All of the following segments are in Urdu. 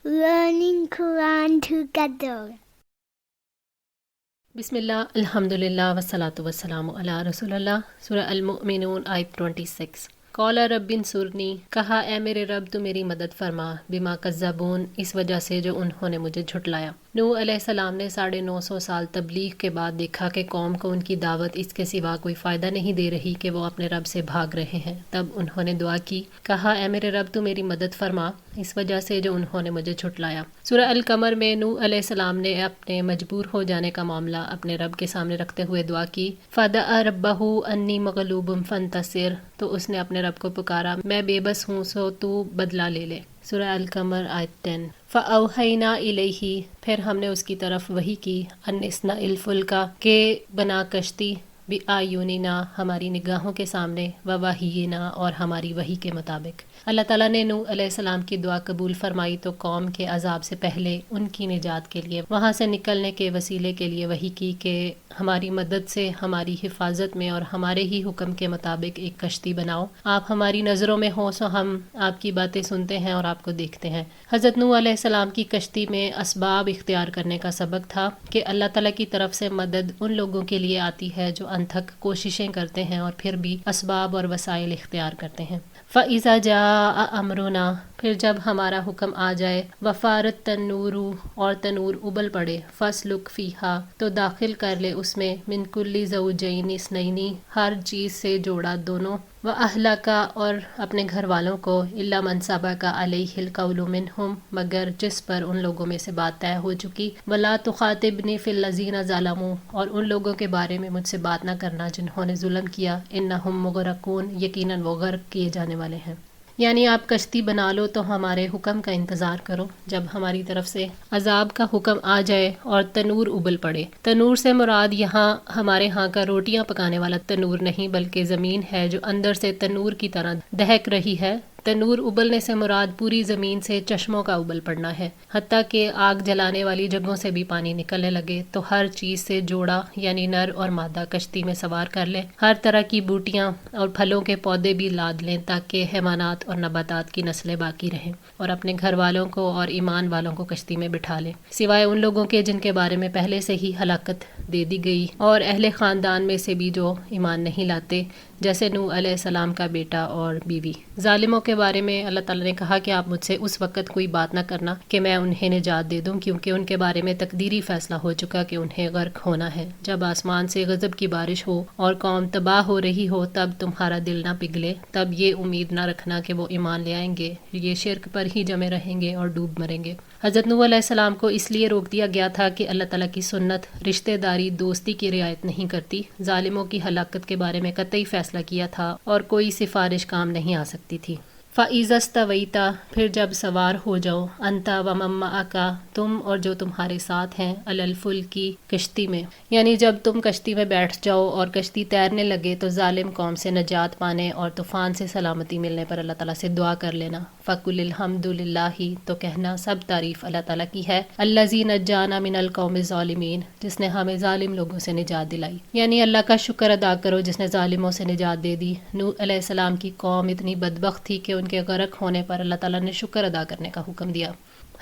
learning Quran together. Bismillah, alhamdulillah, wassalatu wassalamu ala rasulullah. Surah Al-Mu'minun ayat 26. قال رب انصرنی، کہا اے میرے رب تو میری مدد فرما، بما کذبون، اس وجہ سے جو انہوں نے مجھے جھٹلایا۔ نوح علیہ السلام نے 950 سال تبلیغ کے بعد دیکھا کہ قوم کو ان کی دعوت اس کے سوا کوئی فائدہ نہیں دے رہی کہ وہ اپنے رب سے بھاگ رہے ہیں۔ تب انہوں نے دعا کی، کہا اے میرے رب تو میری مدد فرما، اس وجہ سے جو انہوں نے مجھے جھٹلایا۔ سورہ القمر میں نوح علیہ السلام نے اپنے مجبور ہو جانے کا معاملہ اپنے رب کے سامنے رکھتے ہوئے دعا کی، فَدَعَا رَبَّهُ أَنِّي مَغْلُوبٌ فَانتَصِرْ، تو اس نے اپنے رب کو پکارا، میں بے بس ہوں سو تو بدلہ لے لے۔ سورہ القمر آیت 10۔ فَأَوْحَيْنَا إِلَيْهِ، پھر ہم نے اس کی طرف وحی کی، أَنِ اصْنَعِ الْفُلْكَ، کہ بنا کشتی، بِأَعْيُنِنَا، ہماری نگاہوں کے سامنے، وَوَحْيِنَا، اور ہماری وحی کے مطابق۔ اللہ تعالیٰ نے نوح علیہ السلام کی دعا قبول فرمائی تو قوم کے عذاب سے پہلے ان کی نجات کے لیے، وہاں سے نکلنے کے وسیلے کے لیے وحی کی کہ ہماری مدد سے ہماری حفاظت میں اور ہمارے ہی حکم کے مطابق ایک کشتی بناؤ، آپ ہماری نظروں میں ہوں سو ہم آپ کی باتیں سنتے ہیں اور آپ کو دیکھتے ہیں۔ حضرت نوح علیہ السلام کی کشتی میں اسباب اختیار کرنے کا سبق تھا کہ اللہ تعالیٰ کی طرف سے مدد ان لوگوں کے لیے آتی ہے جو انتھک کوششیں کرتے ہیں اور پھر بھی اسباب اور وسائل اختیار کرتے ہیں۔ فَإِذَا جَاءَ أَمْرُنَا، پھر جب ہمارا حکم آ جائے، وَفَارَتِ التَّنُّورُ، اور تنور ابل پڑے، فَاسْلُكْ فِيهَا، تو داخل کر لے اس میں، مِن كُلِّ زَوْجَيْنِ اثْنَيْنِ، ہر چیز سے جوڑا دونوں، وَأَهْلَكَ، اور اپنے گھر والوں کو، إِلَّا مَنْ سَبَقَ عَلَيْهِ الْقَوْلُ مِنْهُمْ، مگر جس پر ان لوگوں میں سے بات طے ہو چکی، وَلَا تُخَاطِبْنِي فِي الَّذِينَ ظَلَمُوا، اور ان لوگوں کے بارے میں مجھ سے بات نہ کرنا جنہوں نے ظلم کیا، إِنَّهُمْ مُغْرَقُونَ، یقیناً وہ غرق کیے جانے والے ہیں۔ یعنی آپ کشتی بنا لو تو ہمارے حکم کا انتظار کرو، جب ہماری طرف سے عذاب کا حکم آ جائے اور تنور ابل پڑے۔ تنور سے مراد یہاں ہمارے ہاں کا روٹیاں پکانے والا تنور نہیں، بلکہ زمین ہے جو اندر سے تنور کی طرح دہک رہی ہے۔ تنور ابلنے سے مراد پوری زمین سے چشموں کا ابل پڑنا ہے، حتیٰ کہ آگ جلانے والی جگہوں سے بھی پانی نکلنے لگے، تو ہر چیز سے جوڑا یعنی نر اور مادہ کشتی میں سوار کر لیں، ہر طرح کی بوٹیاں اور پھلوں کے پودے بھی لاد لیں تاکہ حیوانات اور نباتات کی نسلیں باقی رہیں، اور اپنے گھر والوں کو اور ایمان والوں کو کشتی میں بٹھا لیں، سوائے ان لوگوں کے جن کے بارے میں پہلے سے ہی ہلاکت دے دی گئی، اور اہل خاندان میں سے بھی جو ایمان نہیں لاتے، جیسے نوح علیہ السلام کا بیٹا اور بیوی۔ ظالموں کے بارے میں اللہ تعالیٰ نے کہا کہ آپ مجھ سے اس وقت کوئی بات نہ کرنا کہ میں انہیں نجات دے دوں، کیونکہ ان کے بارے میں تقدیری فیصلہ ہو چکا کہ انہیں غرق ہونا ہے۔ جب آسمان سے غضب کی بارش ہو اور قوم تباہ ہو رہی ہو تب تمہارا دل نہ پگھلے، تب یہ امید نہ رکھنا کہ وہ ایمان لے آئیں گے، یہ شرک پر ہی جمے رہیں گے اور ڈوب مریں گے۔ حضرت نوح علیہ السلام کو اس لیے روک دیا گیا تھا کہ اللہ تعالیٰ کی سنت رشتہ داری دوستی کی رعایت نہیں کرتی، ظالموں کی ہلاکت کے بارے میں قطعی فیصلہ کیا تھا اور کوئی سفارش کام نہیں آ سکتی تھی۔ فَإِذَا اسْتَوَيْتَ، پھر جب سوار ہو جاؤ، أَنْتَ وَمَن مَّعَكَ، تم اور جو تمہارے ساتھ ہیں، عَلَى الْفُلْكِ، کشتی میں، یعنی جب تم کشتی میں بیٹھ جاؤ اور کشتی تیرنے لگے تو ظالم قوم سے نجات پانے اور طوفان سے سلامتی ملنے پر اللہ تعالیٰ سے دعا کر لینا۔ فَقُلِ الْحَمْدُ لِلَّهِ، تو کہنا سب تعریف اللہ تعالیٰ کی ہے، الَّذِي نَجَّانَا مِنَ الْقَوْمِ الظَّالِمِينَ، جس نے ہمیں ظالم لوگوں سے نجات دلائی، یعنی اللہ کا شکر ادا کرو جس نے ظالموں سے نجات دے دی۔ نوح علیہ السلام کی قوم اتنی بدبخت تھی کہ ان کے غرق ہونے پر اللہ تعالیٰ نے شکر ادا کرنے کا حکم دیا۔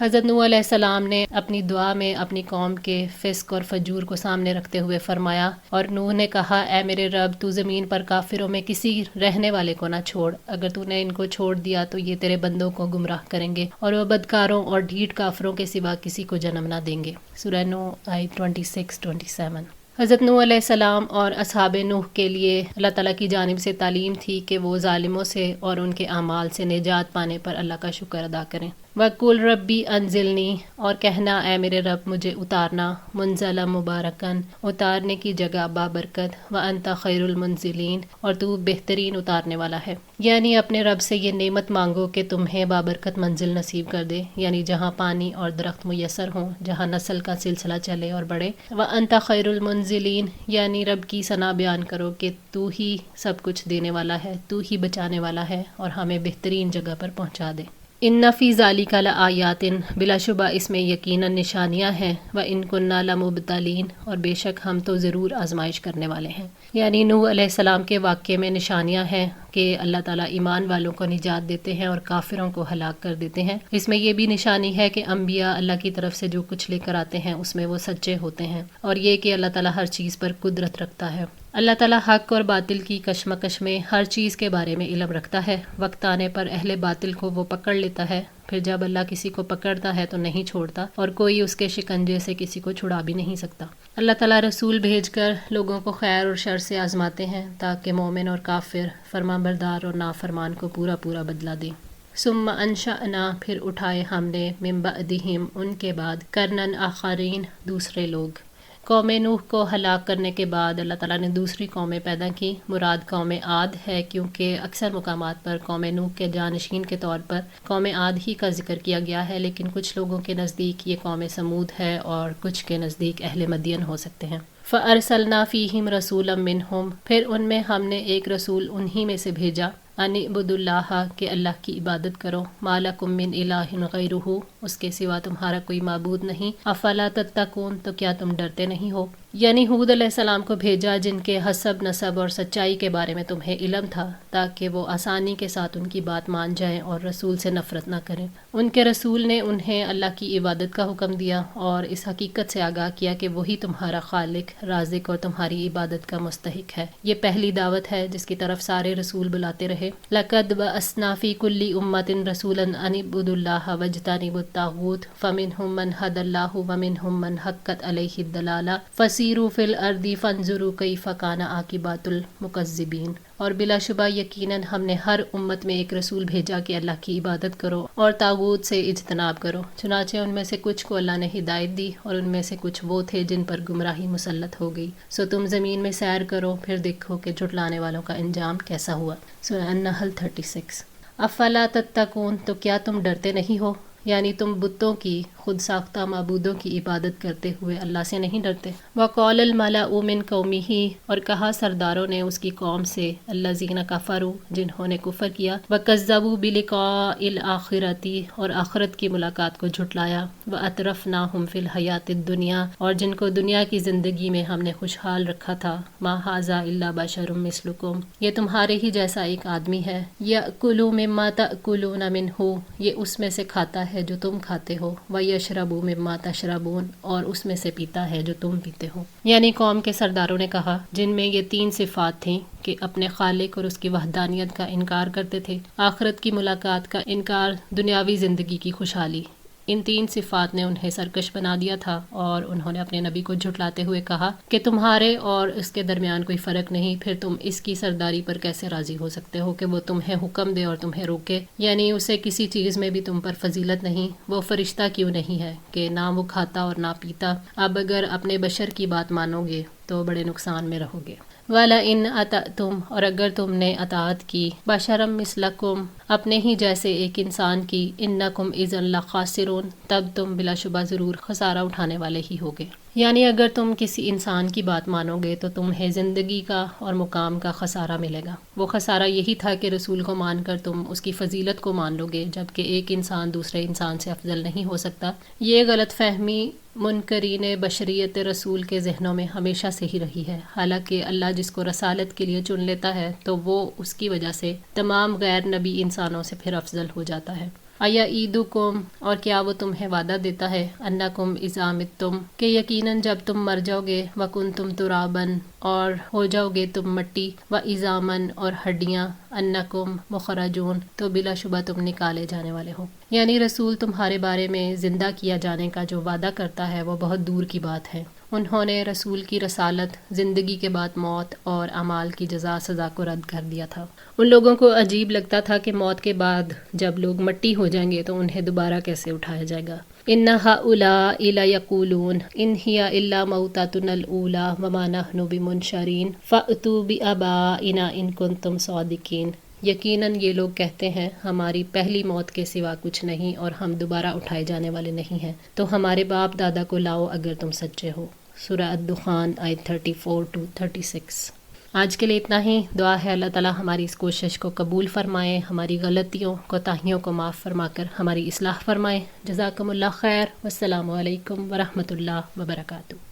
حضرت نوح علیہ السلام نے اپنی دعا میں اپنی قوم کے فسق اور فجور کو سامنے رکھتے ہوئے فرمایا، اور نوح نے کہا اے میرے رب تو زمین پر کافروں میں کسی رہنے والے کو نہ چھوڑ، اگر تو نے ان کو چھوڑ دیا تو یہ تیرے بندوں کو گمراہ کریں گے اور وہ بدکاروں اور ڈھیٹ کافروں کے سوا کسی کو جنم نہ دیں گے۔ سورہ نوح آیت 26-27۔ حضرت نوح علیہ السلام اور اصحاب نوح کے لیے اللہ تعالیٰ کی جانب سے تعلیم تھی کہ وہ ظالموں سے اور ان کے اعمال سے نجات پانے پر اللہ کا شکر ادا کریں۔ وَقُلْ رَبِّ أَنزِلْنِی، اور کہنا اے میرے رب مجھے اتارنا، منزلا مبارکن، اتارنے کی جگہ بابرکت، وَأَنْتَ خَيْرُ الْمُنزِلِينَ، اور تو بہترین اتارنے والا ہے، یعنی اپنے رب سے یہ نعمت مانگو کہ تمہیں بابرکت منزل نصیب کر دے، یعنی جہاں پانی اور درخت میسر ہوں، جہاں نسل کا سلسلہ چلے اور بڑھے۔ وَأَنْتَ خَيْرُ الْمُنزِلِينَ، یعنی رب کی ثنا بیان کرو کہ تو ہی سب کچھ دینے والا ہے، تو ہی بچانے والا ہے اور ہمیں بہترین جگہ پر پہنچا دے۔ ان فی ذالک لآیات، بلا شبہ اس میں یقیناً نشانیاں ہیں، وان کنا لمبتلین، اور بے شک ہم تو ضرور آزمائش کرنے والے ہیں، یعنی نوح علیہ السلام کے واقعے میں نشانیاں ہیں کہ اللہ تعالیٰ ایمان والوں کو نجات دیتے ہیں اور کافروں کو ہلاک کر دیتے ہیں۔ اس میں یہ بھی نشانی ہے کہ انبیاء اللہ کی طرف سے جو کچھ لے کر آتے ہیں اس میں وہ سچے ہوتے ہیں، اور یہ کہ اللہ تعالیٰ ہر چیز پر قدرت رکھتا ہے۔ اللہ تعالیٰ حق اور باطل کی کشمکش میں ہر چیز کے بارے میں علم رکھتا ہے۔ وقت آنے پر اہل باطل کو وہ پکڑ لیتا ہے، پھر جب اللہ کسی کو پکڑتا ہے تو نہیں چھوڑتا، اور کوئی اس کے شکنجے سے کسی کو چھڑا بھی نہیں سکتا۔ اللہ تعالیٰ رسول بھیج کر لوگوں کو خیر اور شر سے آزماتے ہیں تاکہ مومن اور کافر، فرمان بردار اور نافرمان کو پورا پورا بدلہ دیں۔ ثم انشأنا، پھر اٹھائے ہم نے، من بعدہم، ان کے بعد، قرنًا آخرین، دوسرے لوگ۔ قوم نوح کو ہلاک کرنے کے بعد اللہ تعالیٰ نے دوسری قومیں پیدا کی۔ مراد قوم عاد ہے، کیونکہ اکثر مقامات پر قوم نوح کے جانشین کے طور پر قوم عاد ہی کا ذکر کیا گیا ہے، لیکن کچھ لوگوں کے نزدیک یہ قوم سمود ہے اور کچھ کے نزدیک اہل مدین ہو سکتے ہیں۔ فَأَرْسَلْنَا فِيهِمْ رَسُولًا مِّنْهُمْ، پھر ان میں ہم نے ایک رسول انہی میں سے بھیجا، ان اعبدوا اللہ، کہ اللہ کی عبادت کرو، ما لکم من الہ غیرہ، اس کے سوا تمہارا کوئی معبود نہیں، افلا تتقون، تو کیا تم ڈرتے نہیں ہو۔ یعنی ہود علیہ السلام کو بھیجا جن کے حسب، نسب اور سچائی کے بارے میں تمہیں علم تھا، تاکہ وہ آسانی کے ساتھ ان کی بات مان جائیں اور رسول سے نفرت نہ کریں۔ ان کے رسول نے انہیں اللہ کی عبادت کا حکم دیا اور اس حقیقت سے آگاہ کیا کہ وہی تمہارا خالق، رازق اور تمہاری عبادت کا مستحق ہے۔ یہ پہلی دعوت ہے جس کی طرف سارے رسول بلاتے رہے۔ لَقَدْ بَعَثْنَا فِي كُلِّ أُمَّةٍ رَسُولًا أَنِ اعْبُدُوا اللَّهَ وَاجْتَنِبُوا الطَّاغُوتَ فَمِنْهُم مَّنْ هَدَى اللَّهُ وَمِنْهُم مَّنْ حَقَّتْ عَلَيْهِ الضَّلَالَةُ فَسِيرُوا فِي الْأَرْضِ فَانظُرُوا كَيْفَ كَانَ عَاقِبَةُ الْمُكَذِّبِينَ۔ اور بلا شبہ یقیناً ہم نے ہر امت میں ایک رسول بھیجا کہ اللہ کی عبادت کرو اور طاغوت سے اجتناب کرو، چنانچہ ان میں سے کچھ کو اللہ نے ہدایت دی اور ان میں سے کچھ وہ تھے جن پر گمراہی مسلط ہو گئی۔ سو تم زمین میں سیر کرو، پھر دیکھو کہ جھٹلانے والوں کا انجام کیسا ہوا۔ سورہ النحل 36۔ افلا تتقون، تو کیا تم ڈرتے نہیں ہو، یعنی تم بتوں کی، خود ساختہ معبودوں کی عبادت کرتے ہوئے اللہ سے نہیں ڈرتے۔ وَقَالَ الْمَلَأُ مِنْ قَوْمِهِ، اور کہا سرداروں نے اس کی قوم سے، الَّذِينَ كَفَرُوا، جنہوں نے کفر کیا، وَكَذَّبُوا بِلِقَاءِ الْآخِرَةِ، اور آخرت کی ملاقات کو جھٹلایا، وَأَتْرَفْنَاهُمْ فِي الْحَيَاةِ الدُّنْيَا، اور جن کو دنیا کی زندگی میں ہم نے خوشحال رکھا تھا، مَا هَٰذَا إِلَّا بَشَرٌ مِثْلُكُمْ، یہ تمہارے ہی جیسا ایک آدمی ہے، يَأْكُلُ مِمَّا تَأْكُلُونَ مِنْهُ، یہ اس میں سے کھاتا ہے جو تم کھاتے ہو، وَيَشْرَبُ مِمَّا تَشْرَبُونَ، اور اس میں سے پیتا ہے جو تم پیتے ہو۔ یعنی قوم کے سرداروں نے کہا، جن میں یہ تین صفات تھیں کہ اپنے خالق اور اس کی وحدانیت کا انکار کرتے تھے، آخرت کی ملاقات کا انکار، دنیاوی زندگی کی خوشحالی، ان تین صفات نے انہیں سرکش بنا دیا تھا، اور انہوں نے اپنے نبی کو جھٹلاتے ہوئے کہا کہ تمہارے اور اس کے درمیان کوئی فرق نہیں، پھر تم اس کی سرداری پر کیسے راضی ہو سکتے ہو کہ وہ تمہیں حکم دے اور تمہیں روکے، یعنی اسے کسی چیز میں بھی تم پر فضیلت نہیں، وہ فرشتہ کیوں نہیں ہے کہ نہ وہ کھاتا اور نہ پیتا۔ اب اگر اپنے بشر کی بات مانو گے تو بڑے نقصان میں رہو گے۔ وَلَئِنْ أَطَعْتُمْ، اور اگر تم نے اطاعت کی، بَشَرًا مِثْلَكُمْ، اپنے ہی جیسے ایک انسان کی، إِنَّكُمْ إِذًا لَخَاسِرُونَ، تب تم بلا شبہ ضرور خسارہ اٹھانے والے ہی ہوگے۔ یعنی اگر تم کسی انسان کی بات مانو گے تو تمہیں زندگی کا اور مقام کا خسارہ ملے گا۔ وہ خسارہ یہی تھا کہ رسول کو مان کر تم اس کی فضیلت کو مان لو گے، جبکہ ایک انسان دوسرے انسان سے افضل نہیں ہو سکتا۔ یہ غلط فہمی منکرین بشریت رسول کے ذہنوں میں ہمیشہ سے ہی رہی ہے، حالانکہ اللہ جس کو رسالت کے لیے چن لیتا ہے تو وہ اس کی وجہ سے تمام غیر نبی انسانوں سے پھر افضل ہو جاتا ہے۔ اَیَعِیدُکُم، اور کیا وہ تمہیں وعدہ دیتا ہے، اَنَّکُم اِذَا مِتُّم، کہ یقیناً جب تم مر جاؤ گے، وَکُنتُم تُرَابًا، اور ہو جاؤ گے تم مٹی، وَعِظَامًا، اور ہڈیاں، اَنَّکُم مُخْرَجُون، تو بلا شبہ تم نکالے جانے والے ہو۔ یعنی رسول تمہارے بارے میں زندہ کیا جانے کا جو وعدہ کرتا ہے وہ بہت دور کی بات ہے۔ انہوں نے رسول کی رسالت، زندگی کے بعد موت اور اعمال کی جزا سزا کو رد کر دیا تھا۔ ان لوگوں کو عجیب لگتا تھا کہ موت کے بعد جب لوگ مٹی ہو جائیں گے تو انہیں دوبارہ کیسے اٹھایا جائے گا۔ إِنَّ هَؤُلَاءِ لَيَقُولُونَ إِنْ هِيَ إِلَّا مَوْتَتُنَا الْأُولَىٰ وَمَا نَحْنُ بِمُنشَرِينَ فَأْتُوا بِآبَائِنَا إِن كُنتُمْ صَادِقِينَ، یقیناً یہ لوگ کہتے ہیں ہماری پہلی موت کے سوا کچھ نہیں اور ہم دوبارہ اٹھائے جانے والے نہیں ہیں، تو ہمارے باپ دادا کو لاؤ اگر تم سچے ہو۔ سورہ الدخان آیت 34-36۔ آج کے لیے اتنا ہی۔ دعا ہے اللہ تعالیٰ ہماری اس کوشش کو قبول فرمائے، ہماری غلطیوں کوتاہیوں کو معاف فرما کر ہماری اصلاح فرمائے۔ جزاکم اللہ خیر، والسلام علیکم ورحمۃ اللہ وبرکاتہ۔